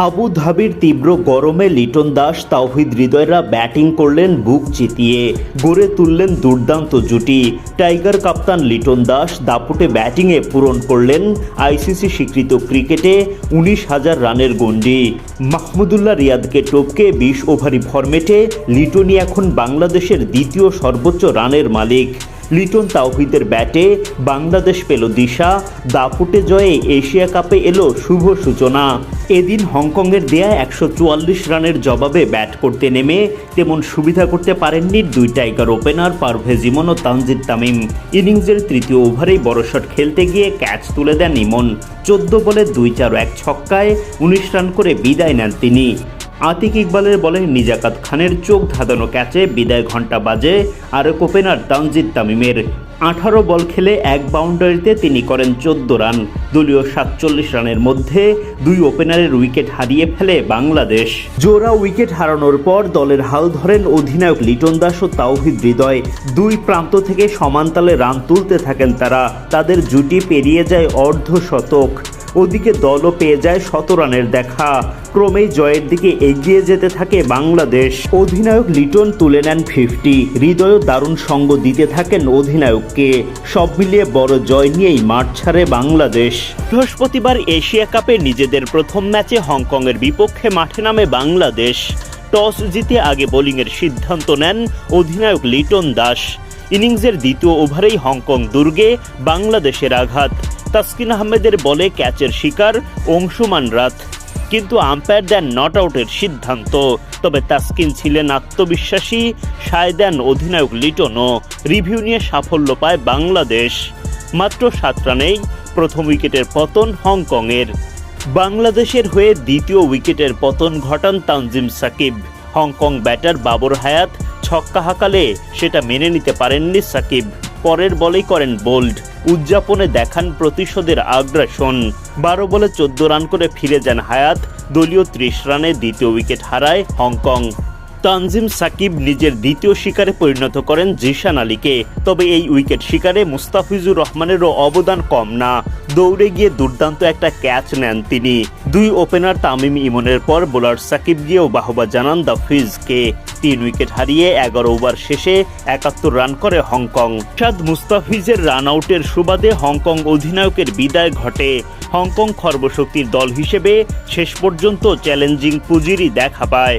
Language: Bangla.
আবু ধাবির তীব্র গরমে লিটন দাস তাওহিদ হৃদয়রা ব্যাটিং করলেন বুক চিতিয়ে, গড়ে তুললেন দুর্দান্ত জুটি। টাইগার কাপ্তান লিটন দাস দাপুটে ব্যাটিংয়ে পূরণ করলেন আইসিসি স্বীকৃত ক্রিকেটে 19,000 রানের গণ্ডি। মাহমুদুল্লাহ রিয়াদকে টপকে 20 ওভারি ফরম্যাটে লিটনই এখন বাংলাদেশের দ্বিতীয় সর্বোচ্চ রানের মালিক। লিটন তাওহিদের ব্যাটে বাংলাদেশ পেল দিশা, দাপুটে জয়ে এশিয়া কাপে এলো শুভ সূচনা। এদিন হংকংয়ের দেয়া 144 রানের জবাবে ব্যাট করতে নেমে তেমন সুবিধা করতে পারেননি দুই টাইগার ওপেনার পারভেজ ইমন ও তানজিদ তামিম। ইনিংসের তৃতীয় ওভারেই বড় শট খেলতে গিয়ে ক্যাচ তুলে দেন ইমন। 14 বলে 2-4-1 ছক্কায় 19 রান করে বিদায় নেন তিনি। আতিক ইকবালের বলে নিজাকাত খানের চোখ ধাঁধানো ক্যাচে বিদায় ঘণ্টা বাজে আরেক ওপেনার তানজিদ তামিমের। 18 বল খেলে এক বাউন্ডারিতে তিনি করেন 14 রান। দলীয় 47 রানের মধ্যে দুই ওপেনারের উইকেট হারিয়ে ফেলে বাংলাদেশ। জোড়া উইকেট হারানোর পর দলের হাল ধরেন অধিনায়ক লিটন দাস ও তাওহিদ হৃদয়। দুই প্রান্ত থেকে সমানতালে রান তুলতে থাকেন তারা। তাদের জুটি পেরিয়ে যায় অর্ধশতক। ওদিকে দলও পেয়ে যায় 100 রানের দেখা। ক্রমেই জয়ের দিকে এগিয়ে যেতে থাকে বাংলাদেশ। অধিনায়ক লিটন তুলে নেন 50। হৃদয়ও দারুণ সঙ্গ দিতে থাকেন অধিনায়ককে। সব মিলিয়ে বড় জয় নিয়েই মাঠ ছাড়ে বাংলাদেশ। বৃহস্পতিবার এশিয়া কাপে নিজেদের প্রথম ম্যাচে হংকংয়ের বিপক্ষে মাঠে নামে বাংলাদেশ। টস জিতে আগে বোলিংয়ের সিদ্ধান্ত নেন অধিনায়ক লিটন দাস। ইনিংসের দ্বিতীয় ওভারেই হংকং দুর্গে বাংলাদেশের আঘাত। তাসকিন আহমেদের বলে ক্যাচের শিকার অংশুমান রাত, কিন্তু আম্পায়ার দেন নট আউটের সিদ্ধান্ত। তবে তাসকিন ছিলেন আত্মবিশ্বাসী, সায় দেন অধিনায়ক লিটনও। রিভিউ নিয়ে সাফল্য পায় বাংলাদেশ। মাত্র 7 রানেই প্রথম উইকেটের পতন হংকংয়ের। বাংলাদেশের হয়ে দ্বিতীয় উইকেটের পতন ঘটান তানজিম সাকিব। হংকং ব্যাটার বাবর হায়াত ছক্কা হাঁকালে সেটা মেনে নিতে পারেননি সাকিব। পরের বলেই করেন বোল্ড। উদযাপনে দেখান প্রতিশোধের আগ্রাসন। 12 বলে 14 রান করে ফিরে যান হায়াত। দলীয় 30 রানে দ্বিতীয় উইকেট হারায় হংকং। তানজিম সাকিব নিজের দ্বিতীয় শিকারে পরিণত করেন জিশান আলীকে। তবে এই উইকেট শিকারে মুস্তাফিজুর রহমানেরও অবদান কম না। দৌড়ে গিয়ে দুর্দান্ত একটা ক্যাচ নেন তিনি। দুই ওপেনার তামিম ইমনের পর বোলার সাকিব গিয়েও বাহবা জানান দ্য ফিজকে। 3 উইকেট হারিয়ে 11 ওভার শেষে 71 রান করে হংকং। শাদ মুস্তাফিজের রান আউটের সুবাদে হংকং অধিনায়কের বিদায় ঘটে। হংকং খর্বশক্তির দল হিসেবে শেষ পর্যন্ত চ্যালেঞ্জিং পুঁজিরই দেখা পায়।